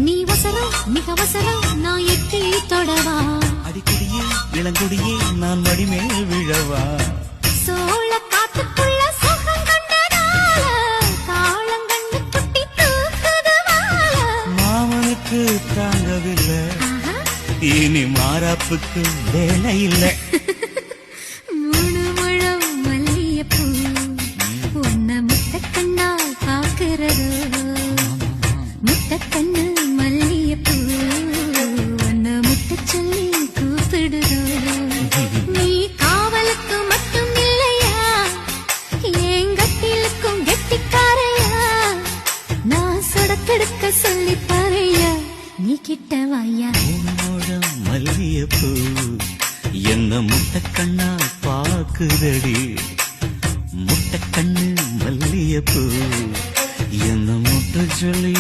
நீ வசரம் மிக வசரம் நான் எட்டி தொடவா அடிக்கடியே இளங்கொடியே நான் மடிமேல் விழவா சோழ காத்துக்குள்ள சுகம் கண்டதால காலங்கண்ணு குட்டி தூக்குதுவால மாமனுக்கு தாங்கவில்லை இனி மாறாப்புக்கு வேலை இல்லை மூணு முழம் மல்லியப்பூ உன்னை முட்டை கண்ணால் பாக்குறதோ முட்டை கண்ணு மல்லியப்பூ உன்னை முட்டை சொல்லி கூப்பிடுதோ நீ காவலுக்கு மட்டும் இல்லையா எங்கட்டிலுக்கும் கெட்டிக்காரையா நான் சொடக்கெடுக்க சொல்லி பாறையா நீ கிட்ட வாயா மல்லியப்பூ என்ன முட்டைக்கண்ணா பாக்குதடி முட்டைக்கண்ணு மல்லியப்பூ என்ன முட்டை சொல்லி